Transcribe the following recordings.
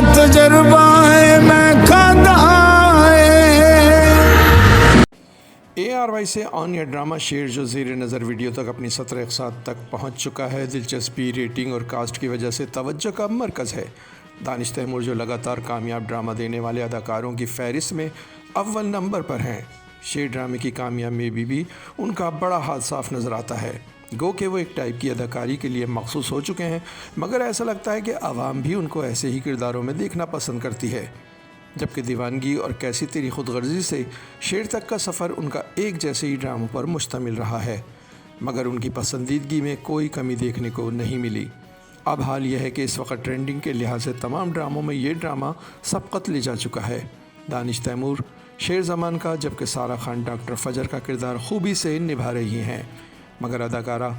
तजर्बा है मैं खाता ARY से ऑन या ड्रामा शेर जो ज़ेर नज़र वीडियो तक अपनी 17 अक़सात तक पहुँच चुका है, दिलचस्पी, रेटिंग और कास्ट की वजह से तवज्जो का मरकज़ है। दानिश तैमूर जो लगातार कामयाब ड्रामा देने वाले अदाकारों की फहरिस्त में अव्वल नंबर पर हैं। शेर ड्रामे की कामयाबी में भी उनका बड़ा हाथ साफ नज़र आता है। गो कि वो एक टाइप की अदाकारी के लिए मखसूस हो चुके हैं, मगर ऐसा लगता है कि आवाम भी उनको ऐसे ही किरदारों में देखना पसंद करती है। जबकि दीवानगी और कैसी तेरी खुदगर्जी से शेर तक का सफ़र उनका एक जैसे ही ड्रामों पर मुश्तमिल रहा है, मगर उनकी पसंदीदगी में कोई कमी देखने को नहीं मिली। अब हाल यह है कि इस वक्त ट्रेंडिंग के लिहाज से तमाम ड्रामों में ये ड्रामा सबकत ले जा चुका है। दानिश तैमूर शेर ज़मान का, जबकि सारा खान डॉक्टर फजर का किरदार खूबी से निभा रही हैं, मगर अदाकारा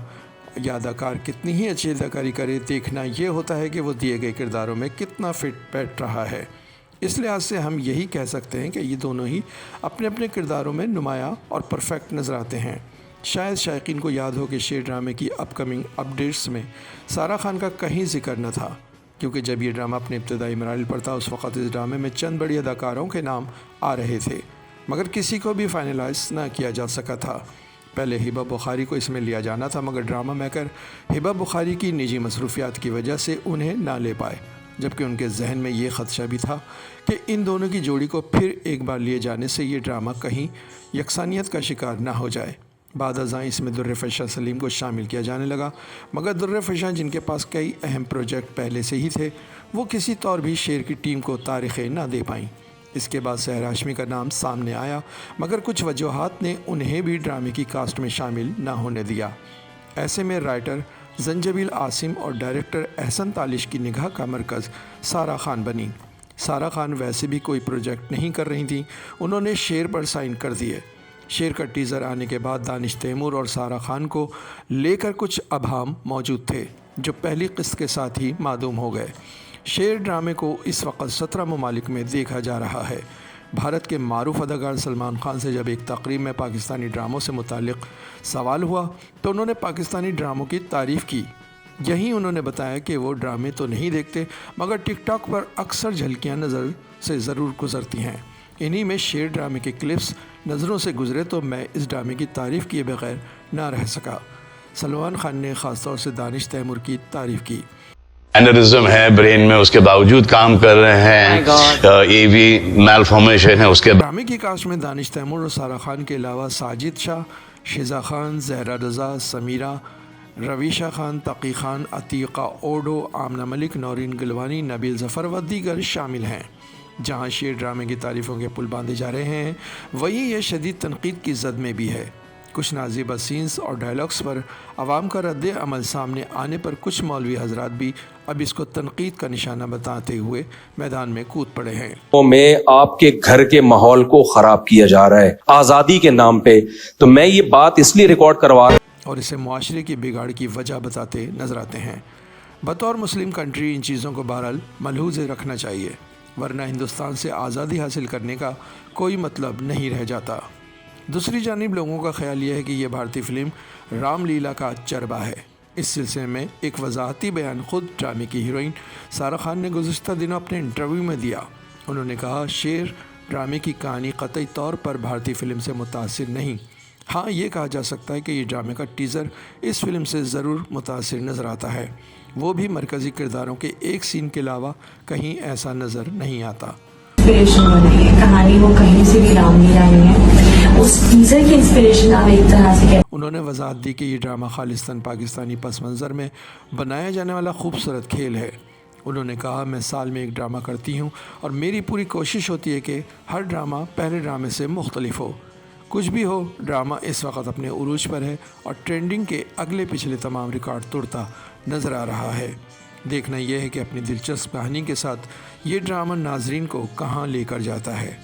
या अदाकार कितनी ही अच्छी अदाकारी करे, देखना ये होता है कि वो दिए गए किरदारों में कितना फिट बैठ रहा है। इस लिहाज से हम यही कह सकते हैं कि ये दोनों ही अपने अपने किरदारों में नुमाया और परफेक्ट नज़र आते हैं। शायद शायकीन को याद हो कि शेर ड्रामे की अपकमिंग अपडेट्स में सारा खान का कहीं जिक्र न था, क्योंकि जब ये ड्रामा अपने इब्तदाई मराहिल पर था उस वक़्त इस ड्रामे में चंद बड़ी अदाकारों के नाम आ रहे थे, मगर किसी को भी फाइनलाइज ना किया जा सका था। पहले हिबा बुखारी को इसमें लिया जाना था, मगर ड्रामा मेकर हिबा बुखारी की निजी मसरूफियात की वजह से उन्हें ना ले पाए, जबकि उनके जहन में ये ख़दशा भी था कि इन दोनों की जोड़ी को फिर एक बार लिए जाने से ये ड्रामा कहीं यकसानियत का शिकार ना हो जाए। बाद अज़ां इसमें दुर्र-ए-फ़शा सलीम को शामिल किया जाने लगा, मगर दुर्र-ए-फ़शा जिनके पास कई अहम प्रोजेक्ट पहले से ही थे, वो किसी तौर भी शेर की टीम को तारीख़ें ना दे पाईं। इसके बाद सहर हाशमी का नाम सामने आया, मगर कुछ वजूहात ने उन्हें भी ड्रामे की कास्ट में शामिल ना होने दिया। ऐसे में राइटर जंजबील आसिम और डायरेक्टर एहसन तालिश की निगाह का मरकज़ सारा खान बनी। सारा खान वैसे भी कोई प्रोजेक्ट नहीं कर रही थी, उन्होंने शेर पर साइन कर दिए। शेर का टीज़र आने के बाद दानिश तैमूर और सारा खान को लेकर कुछ अबहाम मौजूद थे, जो पहली किस्त के साथ ही मादूम हो गए। शेर ड्रामे को इस वक्त 17 ममालिक में देखा जा रहा है। भारत के मारूफ अदाकार सलमान खान से जब एक तकरीब में पाकिस्तानी ड्रामों से मुतालिक सवाल हुआ तो उन्होंने पाकिस्तानी ड्रामों की तारीफ़ की। यहीं उन्होंने बताया कि वो ड्रामे तो नहीं देखते, मगर टिकटॉक पर अक्सर झलकियाँ नज़र से ज़रूर गुज़रती हैं। इन्हीं में शेर ड्रामे के क्लिप्स नज़रों से गुज़रे तो मैं इस ड्रामे की तारीफ़ किए बगैर ना रह सका। सलमान खान ने ख़ास तौर से दानिश तैमूर की तारीफ़ की। एनेरिज्म है ब्रेन में, उसके बावजूद काम कर रहे हैं, एवी मैलफॉर्मेशन है उसके। ड्रामे की कास्ट में दानिश तैमूर और सारा खान के अलावा साजिद शाह, शिजा खान, जहरा रज़ा, समीरा, रवीशा खान, तकी खान, अतीक़ा ओडो, आमना मलिक, नौरीन गिलवानी, नबील ज़फ़र व दीगर शामिल हैं। जहाँ शेर ड्रामे की तारीफ़ों के पुल बांधे जा रहे हैं, वहीं यह शदीद तनकीद की जद में भी है। कुछ नाज़िबा सीन्स और डायलॉग्स पर आवाम का रद्द अमल सामने आने पर कुछ मौलवी हजरात भी अब इसको तनकीद का निशाना बताते हुए मैदान में कूद पड़े हैं। तो में आपके घर के माहौल को ख़राब किया जा रहा है आज़ादी के नाम पे, तो मैं ये बात इसलिए रिकॉर्ड करवा और इसे मुआशरे की बिगाड़ की वजह बताते नजर आते हैं। बतौर मुस्लिम कंट्री इन चीज़ों को बहरहाल मलहूज़ रखना चाहिए, वरना हिंदुस्तान से आज़ादी हासिल करने का कोई मतलब नहीं रह जाता। दूसरी जानिब लोगों का ख्याल यह है कि यह भारतीय फिल्म रामलीला का चरबा है। इस सिलसिले में एक वजाहती बयान खुद ड्रामे की हीरोइन सारा खान ने गुज़िश्ता दिनों अपने इंटरव्यू में दिया। उन्होंने कहा, शेर ड्रामे की कहानी कतई तौर पर भारतीय फिल्म से मुतासिर नहीं। हाँ, ये कहा जा सकता है कि ये ड्रामे का टीज़र इस फिल्म से ज़रूर मुतासिर नज़र आता है, वो भी मरकज़ी किरदारों के एक सीन के अलावा कहीं ऐसा नज़र नहीं आता। इंस्पिरेशन हो रही है कहानी, वो कहीं से भी रामलीला नहीं है, उस टीजर की इंस्पिरेशन आप एक तरह से कह। उन्होंने वजाहत दी कि ये ड्रामा खालिस्तान पाकिस्तानी पस मंज़र में बनाया जाने वाला खूबसूरत खेल है। उन्होंने कहा, मैं साल में एक ड्रामा करती हूँ और मेरी पूरी कोशिश होती है कि हर ड्रामा पहले ड्रामे से मुख्तलिफ हो। कुछ भी हो, ड्रामा इस वक्त अपने उरूज पर है और ट्रेंडिंग के अगले पिछले तमाम रिकॉर्ड तोड़ता नज़र आ रहा है। देखना यह है कि अपनी दिलचस्प कहानी के साथ ये ड्रामा नाजरीन को कहाँ लेकर जाता है।